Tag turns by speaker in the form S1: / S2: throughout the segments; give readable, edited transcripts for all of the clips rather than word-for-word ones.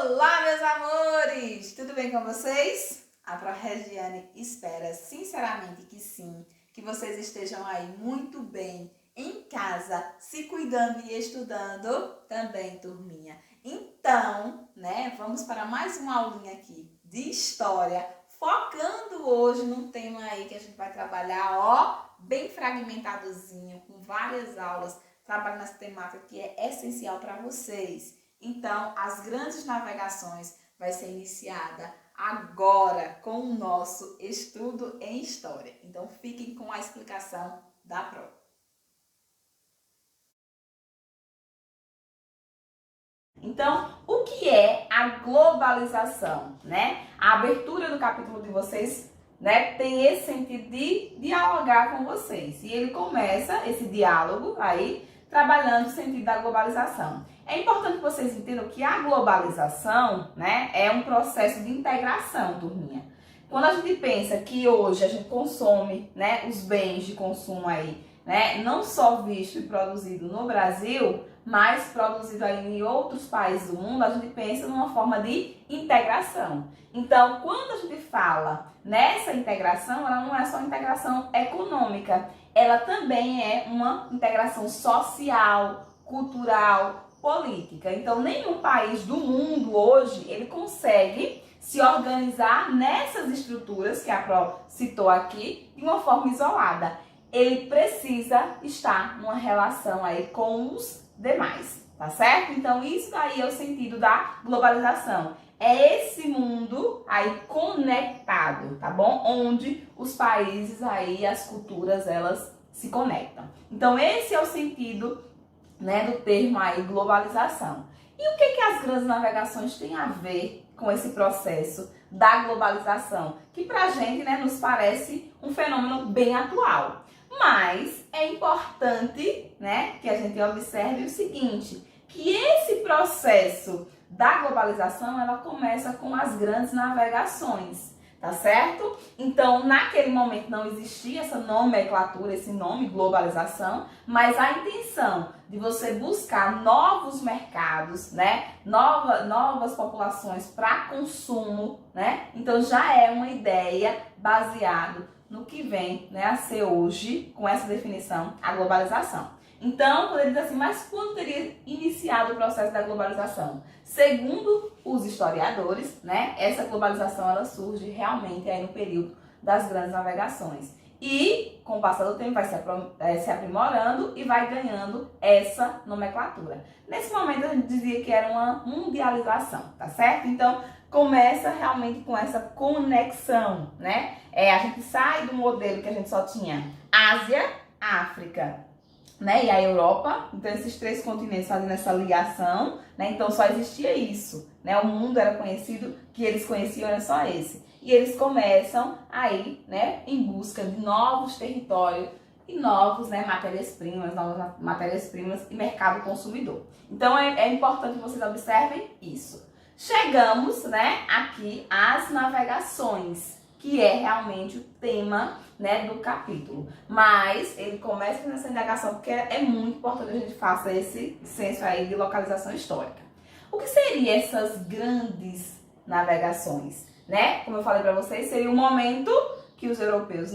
S1: Olá, meus amores! Tudo bem com vocês? A ProRegiane espera sinceramente que sim, que vocês estejam aí muito bem, em casa, se cuidando e estudando também, turminha. Então, vamos para mais uma aulinha aqui de história, focando hoje num tema aí que a gente vai trabalhar, bem fragmentadozinho, com várias aulas, trabalhando nessa temática que é essencial para vocês. Então, as grandes navegações vai ser iniciada agora com o nosso estudo em história. Então, fiquem com a explicação da prova. Então, o que é a globalização, A abertura do capítulo de vocês, tem esse sentido de dialogar com vocês. E ele começa esse diálogo aí trabalhando o sentido da globalização. É importante que vocês entendam que a globalização, é um processo de integração, turminha. Quando a gente pensa que hoje a gente consome, os bens de consumo aí, não só visto e produzido no Brasil, mas produzido aí em outros países do mundo, a gente pensa numa forma de integração. Então, quando a gente fala nessa integração, ela não é só integração econômica, ela também é uma integração social, cultural, política. Então, nenhum país do mundo hoje, ele consegue se organizar nessas estruturas que a Pro citou aqui, de uma forma isolada. Ele precisa estar numa relação aí com os demais, tá certo? Então, isso daí é o sentido da globalização. É esse mundo aí conectado, tá bom? Onde os países aí, as culturas, elas se conectam. Então, esse é o sentido, do termo aí globalização. E o que as grandes navegações têm a ver com esse processo da globalização? Que pra gente, nos parece um fenômeno bem atual. Mas é importante, que a gente observe o seguinte, que esse processo da globalização, ela começa com as grandes navegações, tá certo? Então, naquele momento não existia essa nomenclatura, esse nome, globalização, mas a intenção de você buscar novos mercados, novas populações para consumo, Então, já é uma ideia baseada no que vem a ser hoje, com essa definição, a globalização. Então, quando ele diz assim, mas quando teria iniciado o processo da globalização? Segundo os historiadores, essa globalização ela surge realmente aí no período das grandes navegações. E, com o passar do tempo, vai se aprimorando e vai ganhando essa nomenclatura. Nesse momento, a gente dizia que era uma mundialização, tá certo? Então, começa realmente com essa conexão, A gente sai do modelo que a gente só tinha Ásia, África, e a Europa. Então, esses três continentes fazendo essa ligação, Então, só existia isso, O mundo era conhecido, que eles conheciam era só esse. E eles começam aí, em busca de novos territórios e novos, novas matérias-primas e mercado consumidor. Então, é importante que vocês observem isso. Chegamos, aqui às navegações, que é realmente o tema, do capítulo. Mas ele começa nessa indagação porque é muito importante que a gente faça esse senso aí de localização histórica. O que seriam essas grandes navegações? Como eu falei para vocês, seria o momento que os europeus,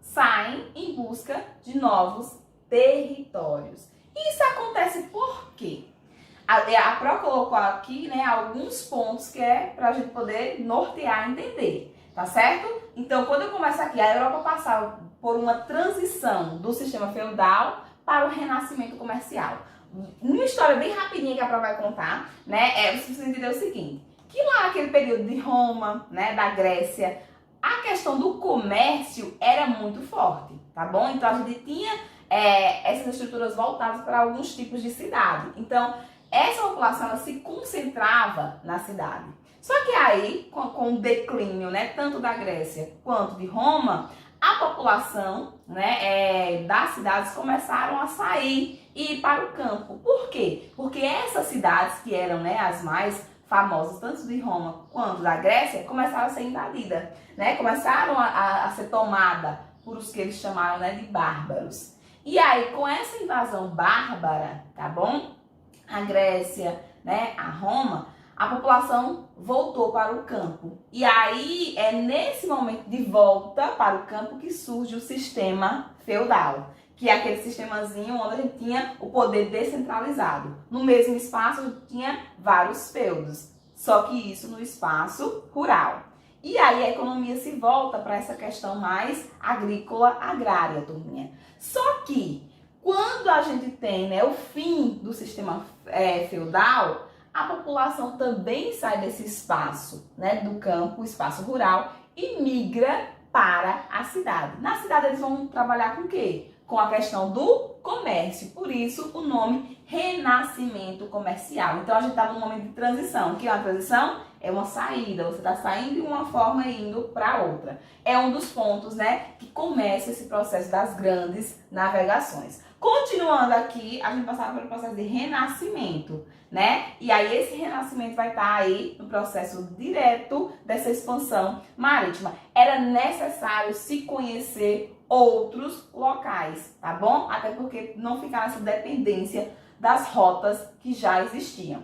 S1: saem em busca de novos territórios. E isso acontece por quê? A Pro colocou aqui, alguns pontos que é para a gente poder nortear e entender, tá certo? Então, quando eu começo aqui, a Europa passava por uma transição do sistema feudal para o renascimento comercial. Uma história bem rapidinha que a Pro vai contar, você entender o seguinte, que lá naquele período de Roma, da Grécia, a questão do comércio era muito forte, tá bom? Então, a gente tinha essas estruturas voltadas para alguns tipos de cidade. Então, essa população ela se concentrava na cidade. Só que aí, com o declínio, tanto da Grécia quanto de Roma, a população, das cidades começaram a sair e ir para o campo. Por quê? Porque essas cidades que eram, as mais famosas, tanto de Roma quanto da Grécia, começaram a ser invadidas, Começaram a ser tomadas por os que eles chamaram, de bárbaros. E aí, com essa invasão bárbara, tá bom? A Grécia, a Roma, a população voltou para o campo. E aí é nesse momento de volta para o campo que surge o sistema feudal, que é aquele sistemazinho onde a gente tinha o poder descentralizado. No mesmo espaço a gente tinha vários feudos, só que isso no espaço rural. E aí a economia se volta para essa questão mais agrícola, agrária, turminha. Só que quando a gente tem, né, o fim do sistema feudal, a população também sai desse espaço, né, do campo, espaço rural, e migra para a cidade. Na cidade eles vão trabalhar com o quê? Com a questão do comércio. Por isso o nome renascimento comercial. Então a gente está num momento de transição. O que é uma transição? É uma saída. Você está saindo de uma forma e indo para outra. É um dos pontos, né, que começa esse processo das grandes navegações. Continuando aqui, a gente passava pelo processo de renascimento, né? E aí esse renascimento vai estar aí no processo direto dessa expansão marítima. Era necessário se conhecer outros locais, tá bom? Até porque não ficar nessa dependência das rotas que já existiam,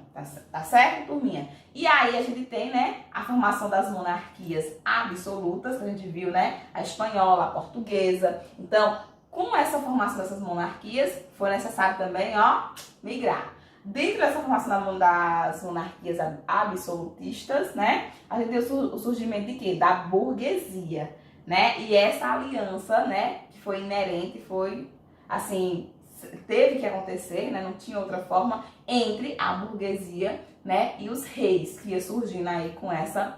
S1: tá certo, turminha? E aí a gente tem, né, a formação das monarquias absolutas, que a gente viu, né, a espanhola, a portuguesa. Então, com essa formação dessas monarquias, foi necessário também, ó, migrar. Dentro dessa formação das monarquias absolutistas, né, a gente tem o surgimento de quê? Da burguesia, né? E essa aliança, né, que foi inerente, foi, assim, teve que acontecer, né, não tinha outra forma, entre a burguesia, né, e os reis, que ia surgindo aí com essa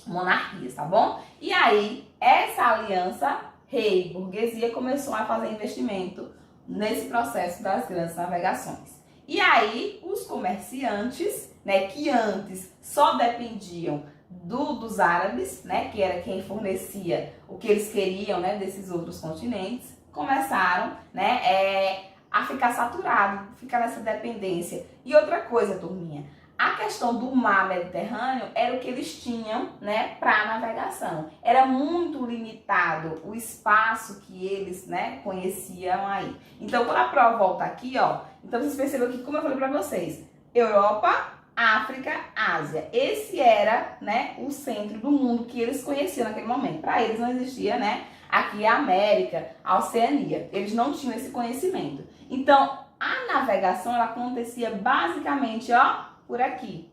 S1: monarquia, tá bom? E aí, essa aliança rei e burguesia começou a fazer investimento nesse processo das grandes navegações. E aí, os comerciantes, né, que antes só dependiam dos árabes, né, que era quem fornecia o que eles queriam, né, desses outros continentes, começaram, né, a ficar saturado, ficar nessa dependência. E outra coisa, turminha, a questão do mar Mediterrâneo era o que eles tinham, né, para navegação. Era muito limitado o espaço que eles, né, conheciam aí. Então, quando a prova volta aqui, ó, então vocês percebem que, como eu falei para vocês, Europa, África, Ásia. Esse era, né, o centro do mundo que eles conheciam naquele momento. Para eles não existia, né, aqui a América, a Oceania. Eles não tinham esse conhecimento. Então, a navegação ela acontecia basicamente, ó, por aqui,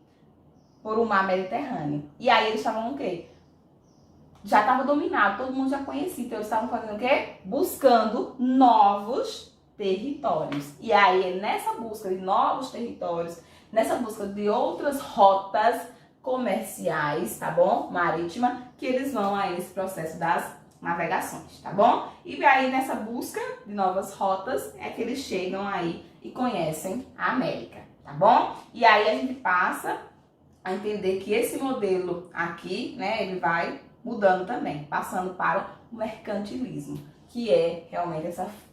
S1: por o mar Mediterrâneo. E aí eles estavam o quê? Já estava dominado, todo mundo já conhecia. Então eles estavam fazendo o quê? Buscando novos territórios. E aí nessa busca de novos territórios, nessa busca de outras rotas comerciais, tá bom? Marítima, que eles vão aí nesse processo das navegações, tá bom? E aí nessa busca de novas rotas é que eles chegam aí e conhecem a América, tá bom? E aí a gente passa a entender que esse modelo aqui, né, ele vai mudando também, passando para o mercantilismo, que é realmente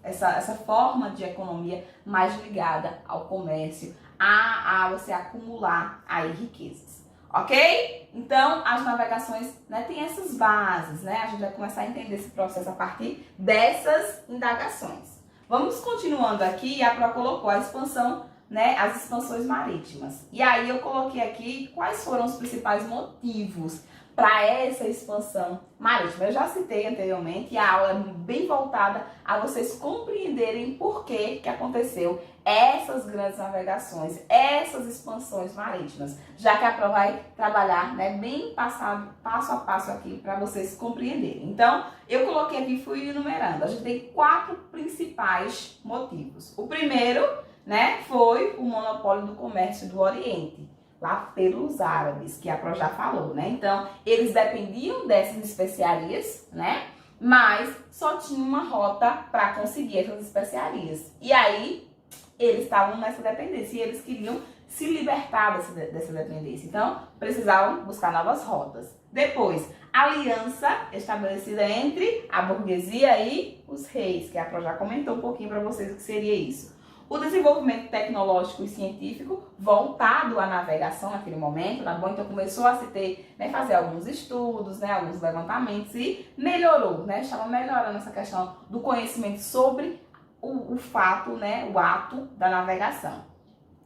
S1: essa forma de economia mais ligada ao comércio, a você acumular aí riquezas. Ok? Então, as navegações, né, tem essas bases, né? A gente vai começar a entender esse processo a partir dessas indagações. Vamos continuando aqui, e a Pro colocou a expansão, né, as expansões marítimas. E aí eu coloquei aqui quais foram os principais motivos para essa expansão marítima. Eu já citei anteriormente e a aula é bem voltada a vocês compreenderem por que aconteceu essas grandes navegações, essas expansões marítimas, já que a prova vai trabalhar, né, bem passo a passo aqui para vocês compreenderem. Então, eu coloquei aqui, fui enumerando. A gente tem 4 principais motivos. O primeiro, né, foi o monopólio do comércio do Oriente, lá pelos árabes, que a Pro já falou, né? Então, eles dependiam dessas especiarias, né? Mas só tinha uma rota para conseguir essas especiarias. E aí, eles estavam nessa dependência e eles queriam se libertar dessa dependência. Então, precisavam buscar novas rotas. Depois, aliança estabelecida entre a burguesia e os reis, que a Pro já comentou um pouquinho para vocês o que seria isso. O desenvolvimento tecnológico e científico voltado à navegação naquele momento, tá bom? Então começou a se ter, né, fazer alguns estudos, né, alguns levantamentos e melhorou, né? Estava melhorando essa questão do conhecimento sobre o fato, né, o ato da navegação.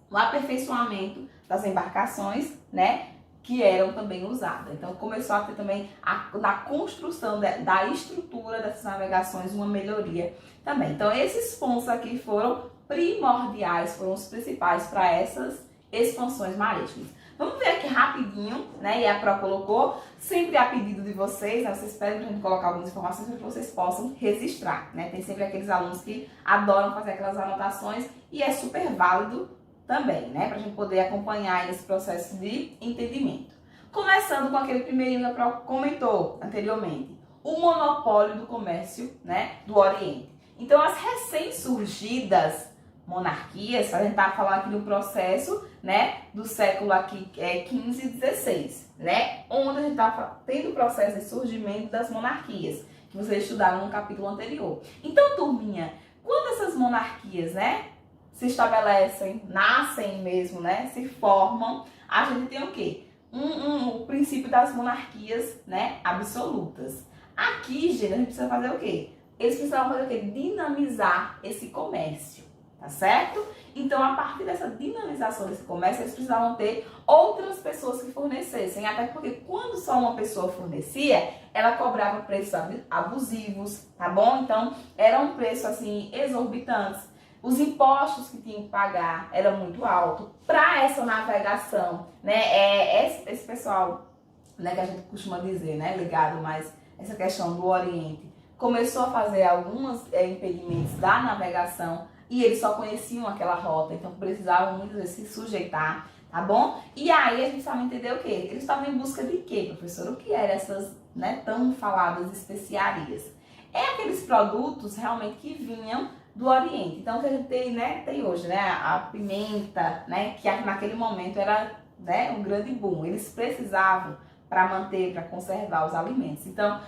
S1: O aperfeiçoamento das embarcações, né, que eram também usadas. Então começou a ter também na construção da estrutura dessas navegações uma melhoria também. Então esses pontos aqui foram primordiais, foram os principais para essas expansões marítimas. Vamos ver aqui rapidinho, né? E a Pro colocou, sempre a pedido de vocês, né? Vocês pedem pra gente colocar algumas informações para que vocês possam registrar, né? Tem sempre aqueles alunos que adoram fazer aquelas anotações e é super válido também, né? Pra gente poder acompanhar esse processo de entendimento. Começando com aquele primeirinho que a Pro comentou anteriormente, o monopólio do comércio, né? Do Oriente. Então, as recém-surgidas monarquias, a gente tá falando aqui do processo, né, do século aqui 15 e 16, né, onde a gente tá tendo o processo de surgimento das monarquias, que vocês estudaram no capítulo anterior. Então, turminha, quando essas monarquias, né, se estabelecem, nascem mesmo, né, se formam, a gente tem o quê? O princípio das monarquias, né, absolutas. Aqui, gente, a gente precisa fazer o quê? Eles precisavam fazer o quê? Dinamizar esse comércio. Tá certo? Então, a partir dessa dinamização desse comércio, eles precisavam ter outras pessoas que fornecessem. Até porque quando só uma pessoa fornecia, ela cobrava preços abusivos, tá bom? Então, era um preço, assim, exorbitantes. Os impostos que tinham que pagar eram muito altos. Para essa navegação, né? Esse pessoal, né, que a gente costuma dizer, né? Ligado mais essa questão do Oriente, começou a fazer alguns impedimentos da navegação. E eles só conheciam aquela rota, então precisavam muitas vezes se sujeitar, tá bom? E aí a gente sabe entender o quê? Eles estavam em busca de quê, professor? O que eram essas, né, tão faladas especiarias? É aqueles produtos realmente que vinham do Oriente. Então o que a gente tem, né, tem hoje, né, a pimenta, né, que naquele momento era, né, um grande boom. Eles precisavam para manter, para conservar os alimentos. Então,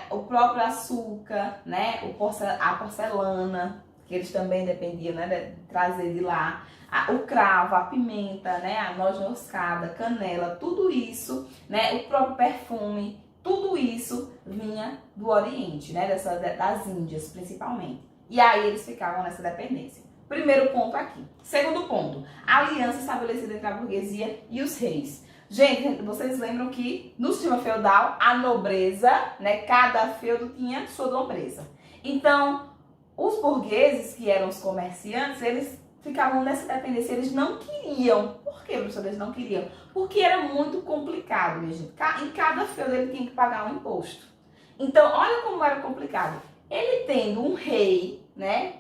S1: o próprio açúcar, né, a porcelana, que eles também dependiam, né, de trazer de lá, o cravo, a pimenta, né, a noz moscada, canela, tudo isso, né, o próprio perfume, tudo isso vinha do Oriente, né, das Índias principalmente. E aí eles ficavam nessa dependência. Primeiro ponto aqui. Segundo ponto, a aliança estabelecida entre a burguesia e os reis. Gente, vocês lembram que no sistema feudal, a nobreza, né, cada feudo tinha sua nobreza. Então, os burgueses, que eram os comerciantes, eles ficavam nessa dependência, eles não queriam. Por que, professor, eles não queriam? Porque era muito complicado, minha gente. Em cada feudo ele tinha que pagar um imposto. Então, olha como era complicado. Ele tendo um rei, né,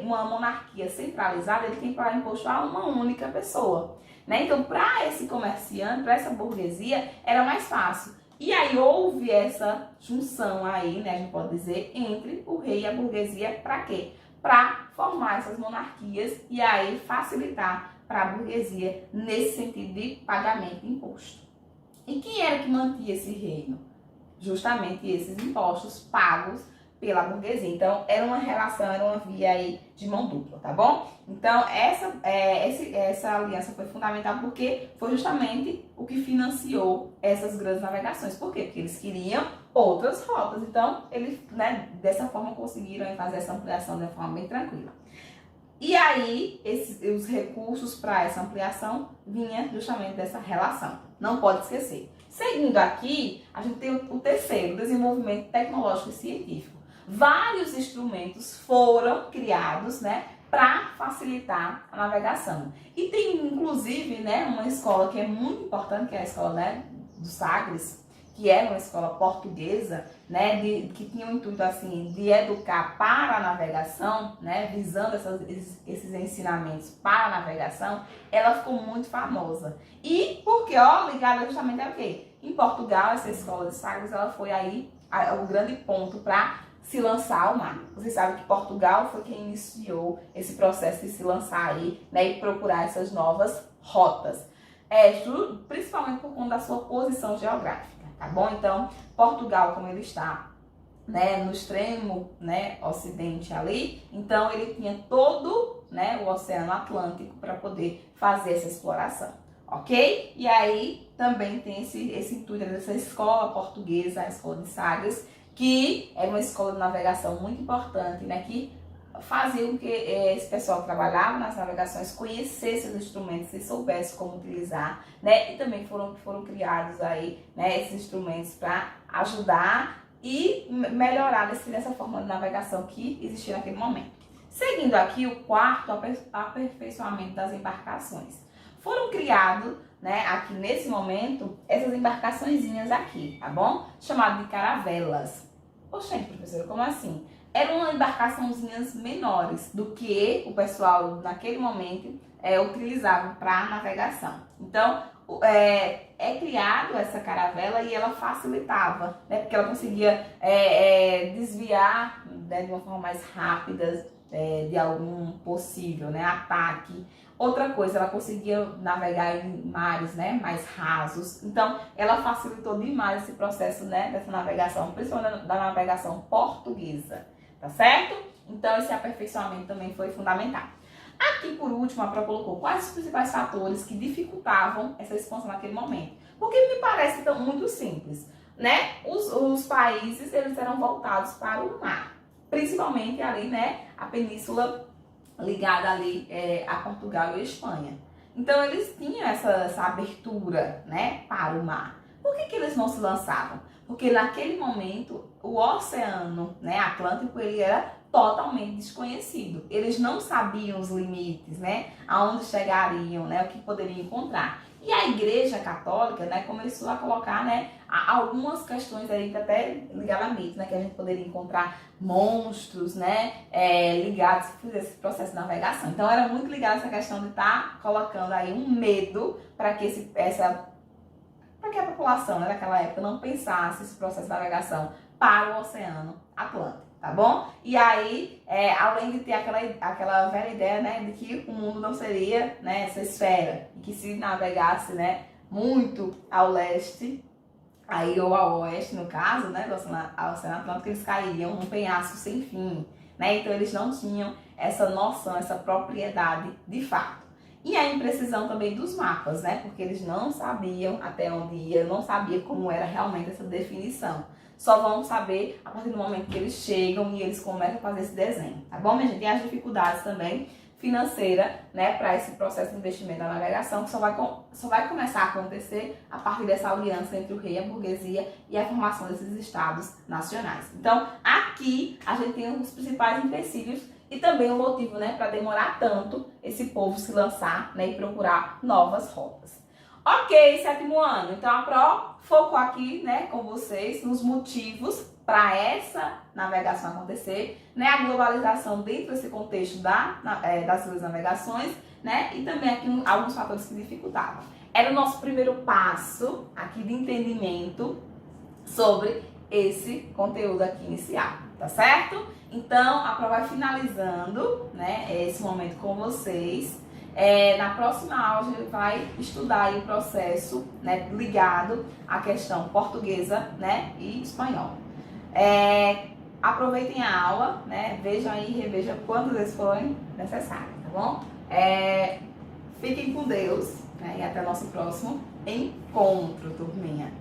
S1: uma monarquia centralizada, ele tem que pagar imposto a uma única pessoa, né? Então, para esse comerciante, para essa burguesia, era mais fácil. E aí houve essa junção aí, né, a gente pode dizer, entre o rei e a burguesia, para quê? Para formar essas monarquias e aí facilitar para a burguesia nesse sentido de pagamento de imposto. E quem era que mantinha esse reino? Justamente esses impostos pagos pela burguesia. Então, era uma relação, era uma via aí de mão dupla, tá bom? Então, essa aliança foi fundamental porque foi justamente o que financiou essas grandes navegações. Por quê? Porque eles queriam outras rotas. Então, eles, né, dessa forma conseguiram fazer essa ampliação de uma forma bem tranquila. E aí, os recursos para essa ampliação vinham justamente dessa relação. Não pode esquecer. Seguindo aqui, a gente tem o terceiro, desenvolvimento tecnológico e científico. Vários instrumentos foram criados, né, para facilitar a navegação. E tem, inclusive, né, uma escola que é muito importante, que é a escola, né, do Sagres, que era uma escola portuguesa, né, que tinha o intuito assim, de educar para a navegação, né, visando esses ensinamentos para a navegação. Ela ficou muito famosa. E porque, ó, ligada justamente a quê? Em Portugal, essa escola de Sagres, ela foi aí o grande ponto para se lançar ao mar. Vocês sabem que Portugal foi quem iniciou esse processo de se lançar aí, né, e procurar essas novas rotas. Principalmente por conta da sua posição geográfica, tá bom? Então, Portugal, como ele está, né, no extremo, né, ocidente ali, então ele tinha todo, né, o Oceano Atlântico para poder fazer essa exploração, ok? E aí também tem esse intuito dessa escola portuguesa, a escola de Sagres, que é uma escola de navegação muito importante, né, que fazia com que esse pessoal que trabalhava nas navegações conhecesse os instrumentos e soubesse como utilizar, né? E também foram criados aí, né, esses instrumentos para ajudar e melhorar nessa forma de navegação que existia naquele momento. Seguindo aqui, o quarto, aperfeiçoamento das embarcações. Foram criados, né, aqui nesse momento, essas embarcaçõezinhas aqui, tá bom? Chamado de caravelas. Oxente, professora, como assim? Eram embarcaçõezinhas menores do que o pessoal naquele momento utilizava para navegação. Então, é criado essa caravela e ela facilitava, né, porque ela conseguia desviar, né, de uma forma mais rápida de algum possível, né, ataque. Outra coisa, ela conseguia navegar em mares, né, mais rasos. Então, ela facilitou demais esse processo, né, dessa navegação, principalmente da navegação portuguesa, tá certo? Então, esse aperfeiçoamento também foi fundamental. Aqui, por último, a Pro colocou quais os principais fatores que dificultavam essa expansão naquele momento. Porque me parece tão muito simples, né? Os países, eles eram voltados para o mar, principalmente ali, né, a península ligada ali a Portugal e a Espanha. Então, eles tinham essa abertura, né, para o mar. Por que eles não se lançavam? Porque naquele momento, o oceano, né, Atlântico, ele era totalmente desconhecido. Eles não sabiam os limites, né, aonde chegariam, né, o que poderiam encontrar. E a Igreja Católica, né, começou a colocar, né, algumas questões aí até ligadas a mitos, né, que a gente poderia encontrar monstros, né, ligados a esse processo de navegação. Então era muito ligado essa questão de estar colocando aí um medo para que a população, né, daquela época não pensasse esse processo de navegação para o Oceano Atlântico, tá bom? E aí, além de ter aquela velha ideia, né, de que o mundo não seria, né, essa esfera, e que se navegasse, né, muito ao leste, aí ou ao oeste, no caso, né, do Oceano Atlântico, eles cairiam num penhasco sem fim, né? Então eles não tinham essa noção, essa propriedade de fato. E a imprecisão também dos mapas, né? Porque eles não sabiam até onde ia, não sabiam como era realmente essa definição. Só vão saber a partir do momento que eles chegam e eles começam a fazer esse desenho, tá bom, minha gente? E as dificuldades também financeiras, né, para esse processo de investimento da navegação, que só vai começar a acontecer a partir dessa aliança entre o rei e a burguesia e a formação desses estados nacionais. Então, aqui a gente tem os principais empecilhos e também o motivo, né, para demorar tanto esse povo se lançar, né, e procurar novas rotas. Ok, sétimo ano. Então a Pro focou aqui, né, com vocês nos motivos para essa navegação acontecer, né, a globalização dentro desse contexto das duas navegações, né, e também aqui alguns fatores que dificultavam. Era o nosso primeiro passo aqui de entendimento sobre esse conteúdo aqui inicial, tá certo? Então a Pro vai finalizando, né, esse momento com vocês. Na próxima aula a gente vai estudar aí o processo, né, ligado à questão portuguesa, né, e espanhol. Aproveitem a aula, né, vejam aí e revejam quantas vezes forem necessárias, tá bom? Fiquem com Deus, né, e até o nosso próximo encontro, turminha.